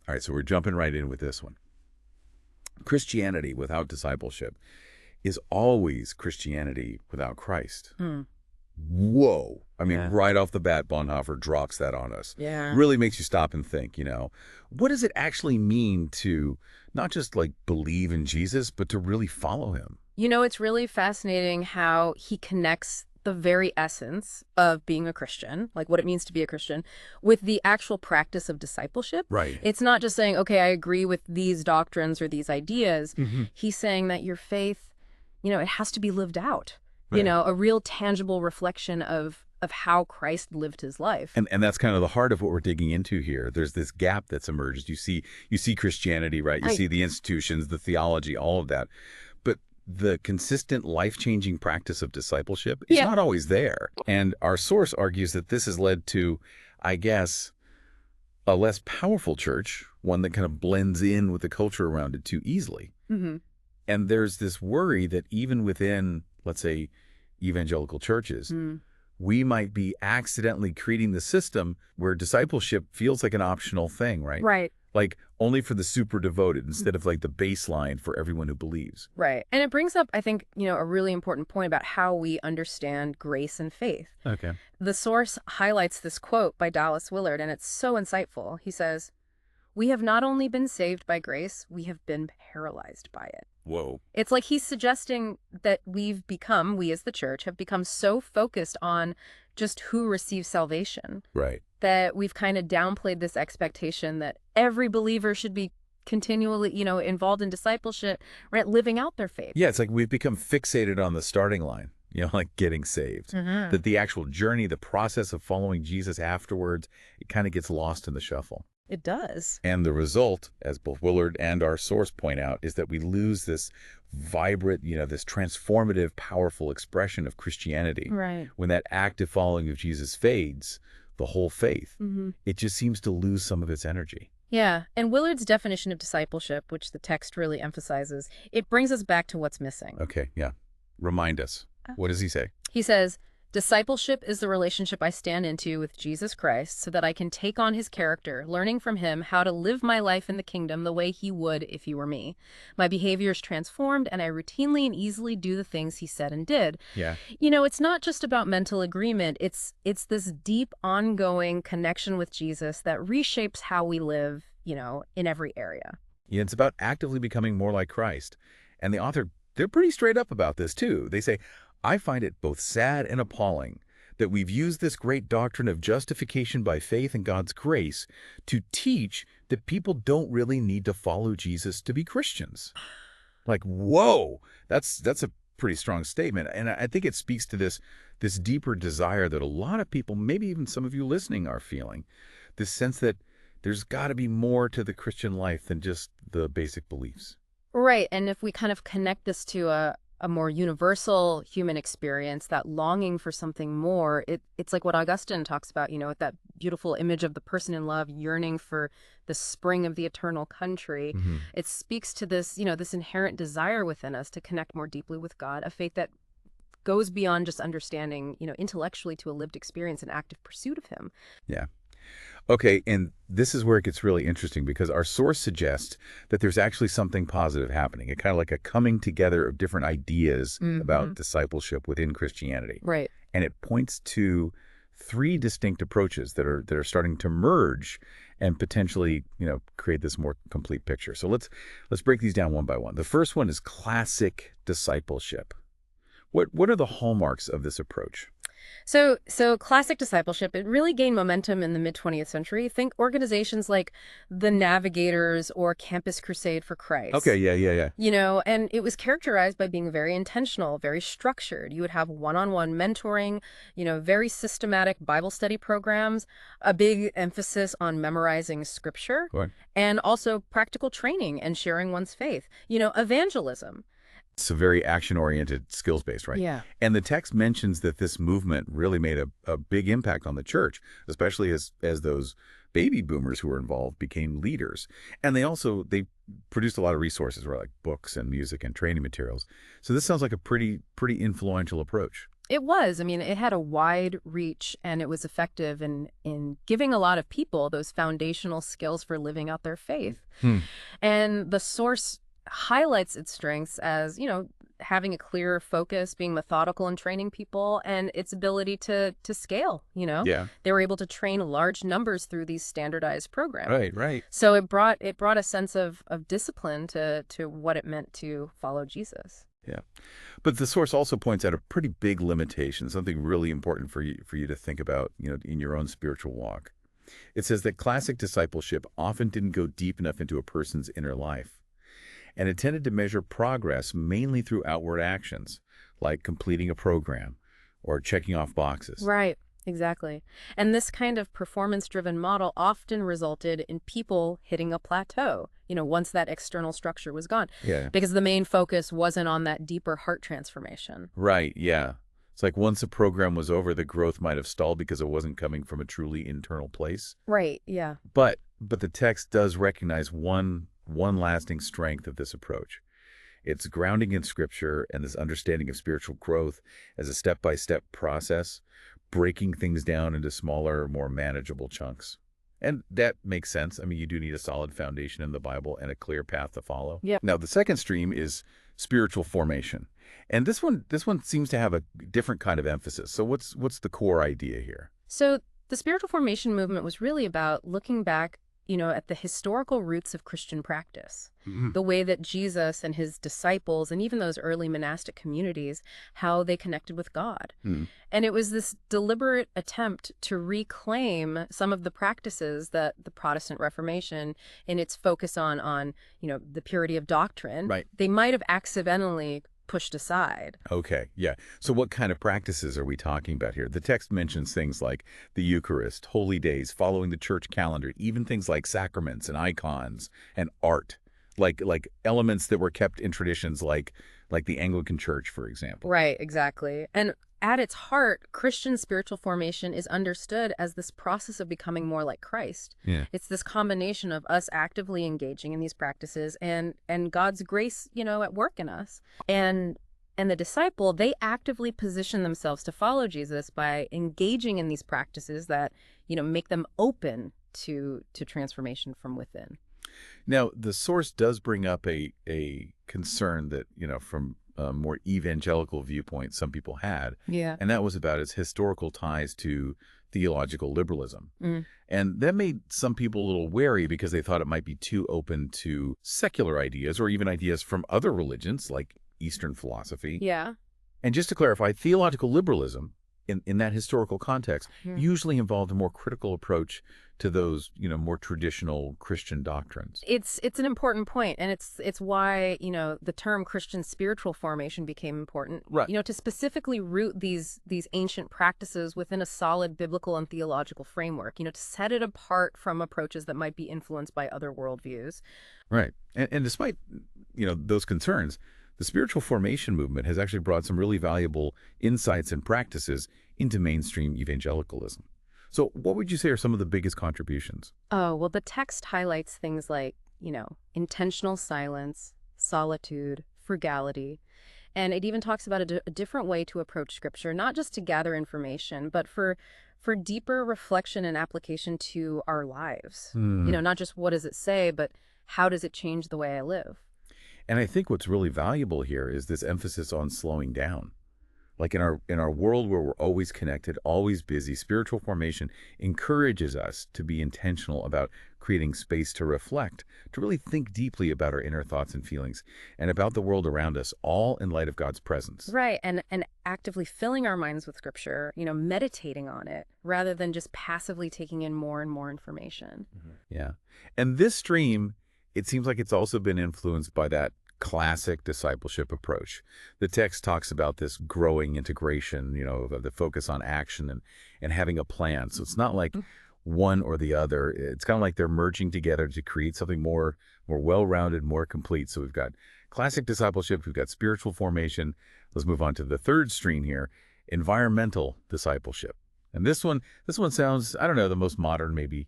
All right, so we're jumping right in with this one. Christianity without discipleship is always Christianity without Christ. Hmm. Whoa. I mean, Yeah. right off the bat, Bonhoeffer drops that on us. Yeah. Really makes you stop and think, what does it actually mean to not just like believe in Jesus, but to really follow him? It's really fascinating how he connects the very essence of being a Christian, like what it means to be a Christian, with the actual practice of discipleship. Right. It's not just saying, okay, I agree with these doctrines or these ideas. Mm-hmm. He's saying that your faith, it has to be lived out, Right. a real tangible reflection of how Christ lived his life. And that's kind of the heart of what we're digging into here. There's this gap that's emerged. You see Christianity, right? You see the institutions, the theology, all of that. But the consistent life-changing practice of discipleship is not always there. And our source argues that this has led to, I guess, a less powerful church, one that kind of blends in with the culture around it too easily. Mm-hmm. And there's this worry that even within, let's say, evangelical churches, we might be accidentally creating the system where discipleship feels like an optional thing, right? Right. Like only for the super devoted instead of like the baseline for everyone who believes. Right. And it brings up, I think, a really important point about how we understand grace and faith. Okay. The source highlights this quote by Dallas Willard, and it's so insightful. He says, "We have not only been saved by grace, we have been paralyzed by it." Whoa. It's like he's suggesting that we as the church, have become so focused on just who receives salvation. Right. That we've kind of downplayed this expectation that every believer should be continually, involved in discipleship, right, living out their faith. Yeah, it's like we've become fixated on the starting line, like getting saved. Mm-hmm. That the actual journey, the process of following Jesus afterwards, it kind of gets lost in the shuffle. It does. And the result, as both Willard and our source point out, is that we lose this vibrant, this transformative, powerful expression of Christianity. Right. When that active following of Jesus fades, the whole faith, it just seems to lose some of its energy. Yeah. And Willard's definition of discipleship, which the text really emphasizes, it brings us back to what's missing. Okay, yeah. Remind us. What does he say? He says, "Discipleship is the relationship I stand into with Jesus Christ so that I can take on his character, learning from him how to live my life in the kingdom the way he would if he were me. My behavior is transformed, and I routinely and easily do the things he said and did." Yeah. It's not just about mental agreement. It's this deep, ongoing connection with Jesus that reshapes how we live, in every area. Yeah, it's about actively becoming more like Christ. And the author, they're pretty straight up about this too. They say, "I find it both sad and appalling that we've used this great doctrine of justification by faith and God's grace to teach that people don't really need to follow Jesus to be Christians." Like, whoa, that's a pretty strong statement. And I think it speaks to this deeper desire that a lot of people, maybe even some of you listening, are feeling. This sense that there's got to be more to the Christian life than just the basic beliefs. Right. And if we kind of connect this to a more universal human experience, that longing for something more, it's like what Augustine talks about, with that beautiful image of the person in love yearning for the spring of the eternal country. Mm-hmm. It speaks to this, this inherent desire within us to connect more deeply with God, a faith that goes beyond just understanding, intellectually to a lived experience and active pursuit of him. Yeah. Okay, and this is where it gets really interesting because our source suggests that there's actually something positive happening. It's kind of like a coming together of different ideas about discipleship within Christianity. Right. And it points to three distinct approaches that are starting to merge and potentially, create this more complete picture. So let's break these down one by one. The first one is classic discipleship. What are the hallmarks of this approach? So classic discipleship, it really gained momentum in the mid-20th century. Think organizations like the Navigators or Campus Crusade for Christ. Okay, yeah. And it was characterized by being very intentional, very structured. You would have one-on-one mentoring, very systematic Bible study programs, a big emphasis on memorizing scripture, Right. and also practical training and sharing one's faith. Evangelism. It's a very action-oriented, skills-based, right? Yeah. And the text mentions that this movement really made a big impact on the church, especially as those baby boomers who were involved became leaders. And they produced a lot of resources, right, like books and music and training materials. So this sounds like a pretty influential approach. It was. I mean, it had a wide reach and it was effective in giving a lot of people those foundational skills for living out their faith. Hmm. And the source highlights its strengths as, having a clear focus, being methodical in training people, and its ability to scale. Yeah. They were able to train large numbers through these standardized programs. Right, right. So it brought a sense of discipline to what it meant to follow Jesus. Yeah. But the source also points out a pretty big limitation, something really important for you to think about, in your own spiritual walk. It says that classic discipleship often didn't go deep enough into a person's inner life, and it tended to measure progress mainly through outward actions, like completing a program or checking off boxes. Right, exactly. And this kind of performance-driven model often resulted in people hitting a plateau, once that external structure was gone, Yeah. because the main focus wasn't on that deeper heart transformation. Right, yeah. It's like once a program was over, the growth might have stalled because it wasn't coming from a truly internal place. Right, yeah. But the text does recognize one lasting strength of this approach. It's grounding in Scripture and this understanding of spiritual growth as a step-by-step process, breaking things down into smaller, more manageable chunks. And that makes sense. I mean, you do need a solid foundation in the Bible and a clear path to follow. Yep. Now, the second stream is spiritual formation. And this one seems to have a different kind of emphasis. So what's the core idea here? So the spiritual formation movement was really about looking back, at the historical roots of Christian practice, the way that Jesus and his disciples and even those early monastic communities, how they connected with God. Hmm. And it was this deliberate attempt to reclaim some of the practices that the Protestant Reformation, in its focus on the purity of doctrine, Right. they might have accidentally pushed aside. Okay, yeah. So what kind of practices are we talking about here? The text mentions things like the Eucharist, holy days, following the church calendar, even things like sacraments and icons and art, like elements that were kept in traditions like the Anglican Church, for example. Right, exactly. And at its heart, Christian spiritual formation is understood as this process of becoming more like Christ. Yeah. It's this combination of us actively engaging in these practices and God's grace, at work in us. And the disciple, they actively position themselves to follow Jesus by engaging in these practices that, make them open to transformation from within. Now, the source does bring up a concern that, from a more evangelical viewpoint some people had, Yeah. and that was about its historical ties to theological liberalism. Mm. And that made some people a little wary because they thought it might be too open to secular ideas or even ideas from other religions like Eastern philosophy. Yeah. And just to clarify, theological liberalism in that historical context Hmm. usually involved a more critical approach to those, more traditional Christian doctrines. It's an important point, and it's why, the term Christian spiritual formation became important. Right. To specifically root these ancient practices within a solid biblical and theological framework, to set it apart from approaches that might be influenced by other worldviews. Right. And despite, those concerns, the spiritual formation movement has actually brought some really valuable insights and practices into mainstream evangelicalism. So what would you say are some of the biggest contributions? Oh, well, the text highlights things like, intentional silence, solitude, frugality. And it even talks about a different way to approach Scripture, not just to gather information, but for deeper reflection and application to our lives. Not just what does it say, but how does it change the way I live? And I think what's really valuable here is this emphasis on slowing down. Like in our world where we're always connected, always busy, spiritual formation encourages us to be intentional about creating space to reflect, to really think deeply about our inner thoughts and feelings and about the world around us, all in light of God's presence. Right, and actively filling our minds with Scripture, meditating on it, rather than just passively taking in more and more information. Yeah. And this stream, it seems like it's also been influenced by that classic discipleship approach. The text talks about this growing integration, of the focus on action and having a plan. So it's not like one or the other. It's kind of like they're merging together to create something more well-rounded, more complete. So we've got classic discipleship, we've got spiritual formation. Let's move on to the third stream here, environmental discipleship. And this one sounds, I don't know, the most modern, maybe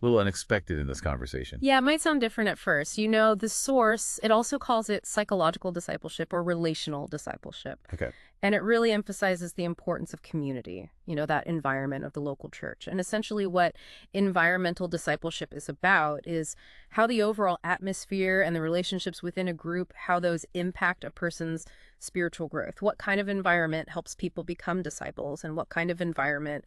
a little unexpected in this conversation. Yeah, it might sound different at first. The source, it also calls it psychological discipleship or relational discipleship. Okay. And it really emphasizes the importance of community, that environment of the local church. And essentially what environmental discipleship is about is how the overall atmosphere and the relationships within a group, how those impact a person's spiritual growth. What kind of environment helps people become disciples, and what kind of environment,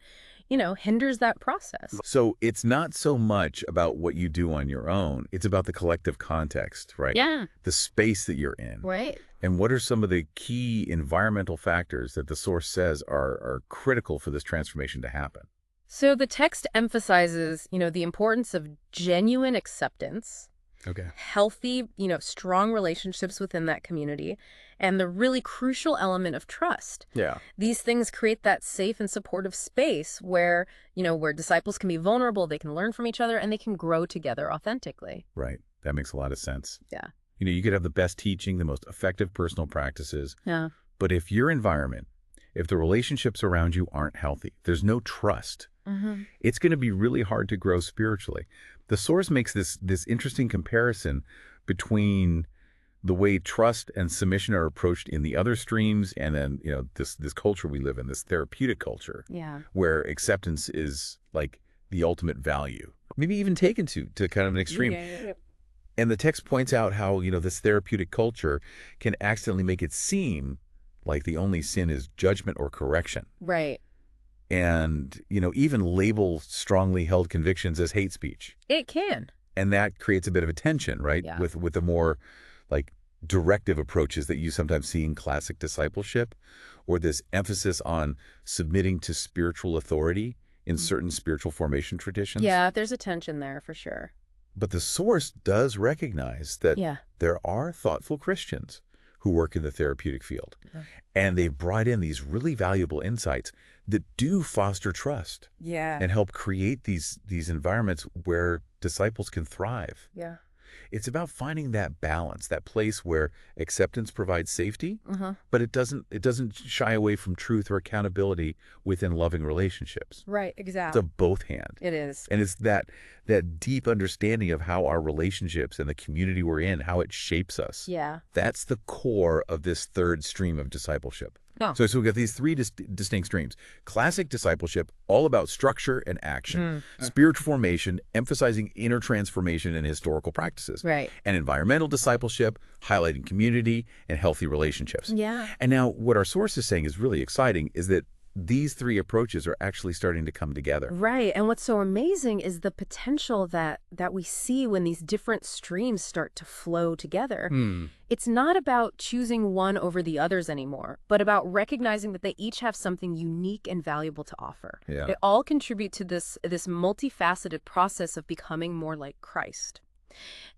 hinders that process. So it's not so much about what you do on your own. It's about the collective context, right? Yeah. The space that you're in. Right. And what are some of the key environmental factors that the source says are critical for this transformation to happen? So the text emphasizes, the importance of genuine acceptance, Okay. healthy, strong relationships within that community, and the really crucial element of trust. Yeah. These things create that safe and supportive space where, where disciples can be vulnerable, they can learn from each other, and they can grow together authentically. Right. That makes a lot of sense. Yeah. You could have the best teaching, the most effective personal practices, Yeah. but if your environment, if the relationships around you aren't healthy, there's no trust, it's going to be really hard to grow spiritually. The source makes this interesting comparison between the way trust and submission are approached in the other streams, and then, this culture we live in, this therapeutic culture, Yeah. where acceptance is like the ultimate value, maybe even taken to kind of an extreme. Yeah. And the text points out how, this therapeutic culture can accidentally make it seem like the only sin is judgment or correction. Right. And, even label strongly held convictions as hate speech. It can. And that creates a bit of a tension, right? Yeah. With the more like directive approaches that you sometimes see in classic discipleship, or this emphasis on submitting to spiritual authority in certain spiritual formation traditions. Yeah, there's a tension there for sure. But the source does recognize that Yeah. there are thoughtful Christians who work in the therapeutic field. And they've brought in these really valuable insights that do foster trust Yeah. and help create these environments where disciples can thrive. Yeah. It's about finding that balance, that place where acceptance provides safety, but it doesn't shy away from truth or accountability within loving relationships. Right, It's exactly. a both hand. It is. And it's that deep understanding of how our relationships and the community we're in, how it shapes us. Yeah. That's the core of this third stream of discipleship. Oh. So we've got these three distinct streams. Classic discipleship, all about structure and action. Spiritual formation, emphasizing inner transformation and historical practices. Right. And environmental discipleship, highlighting community and healthy relationships. Yeah. And now what our source is saying is really exciting is that these three approaches are actually starting to come together. Right. And what's so amazing is the potential that we see when these different streams start to flow together. It's not about choosing one over the others anymore, but about recognizing that they each have something unique and valuable to offer. Yeah. They all contribute to this multifaceted process of becoming more like Christ.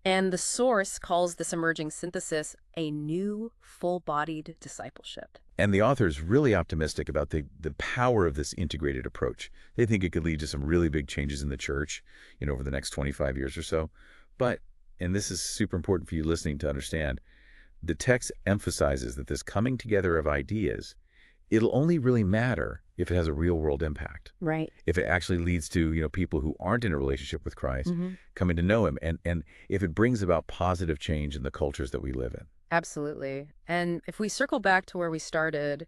And the source calls this emerging synthesis a new, full-bodied discipleship. And the author is really optimistic about the power of this integrated approach. They think it could lead to some really big changes in the church, over the next 25 years or so. But, and this is super important for you listening to understand, the text emphasizes that this coming together of ideas, it'll only really matter if it has a real-world impact. Right. If it actually leads to, people who aren't in a relationship with Christ coming to know him, and if it brings about positive change in the cultures that we live in. Absolutely. And if we circle back to where we started,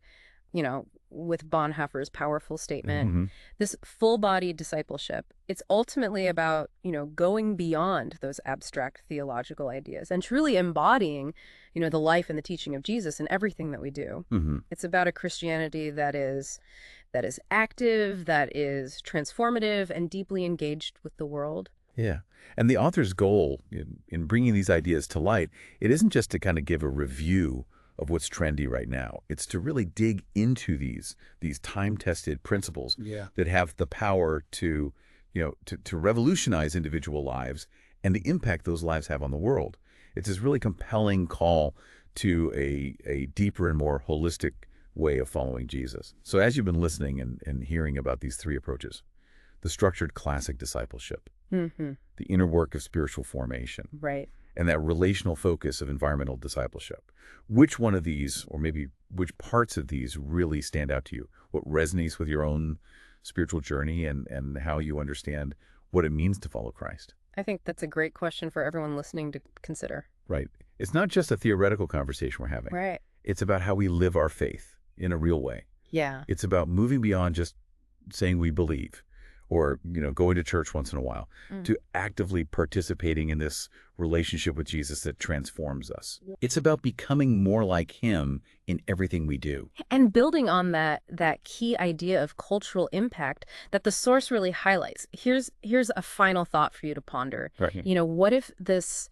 with Bonhoeffer's powerful statement, this full-bodied discipleship, it's ultimately about, going beyond those abstract theological ideas and truly embodying, the life and the teaching of Jesus in everything that we do. It's about a Christianity that is active, that is transformative, and deeply engaged with the world. Yeah. And the author's goal in bringing these ideas to light, it isn't just to kind of give a review of what's trendy right now. It's to really dig into these time-tested principles that have the power to revolutionize individual lives and the impact those lives have on the world. It's this really compelling call to a deeper and more holistic way of following Jesus. So as you've been listening and hearing about these three approaches, the structured classic discipleship, the inner work of spiritual formation, Right. and that relational focus of environmental discipleship. Which one of these, or maybe which parts of these, really stand out to you? What resonates with your own spiritual journey and how you understand what it means to follow Christ? I think that's a great question for everyone listening to consider. Right. It's not just a theoretical conversation we're having. Right. It's about how we live our faith in a real way. Yeah. It's about moving beyond just saying we believe or, going to church once in a while to actively participating in this relationship with Jesus that transforms us. It's about becoming more like him in everything we do. And building on that key idea of cultural impact that the source really highlights. Here's a final thought for you to ponder. Right. What if this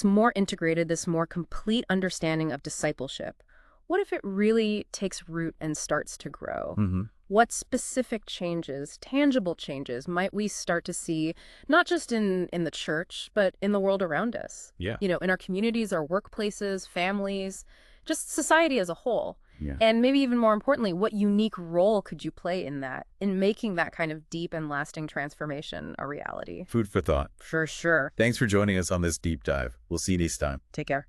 more integrated, this more complete understanding of discipleship, what if it really takes root and starts to grow? Mm-hmm. What specific changes, tangible changes, might we start to see, not just in the church, but in the world around us? Yeah. In our communities, our workplaces, families, just society as a whole. Yeah. And maybe even more importantly, what unique role could you play in that, in making that kind of deep and lasting transformation a reality? Food for thought. For sure. Thanks for joining us on this deep dive. We'll see you next time. Take care.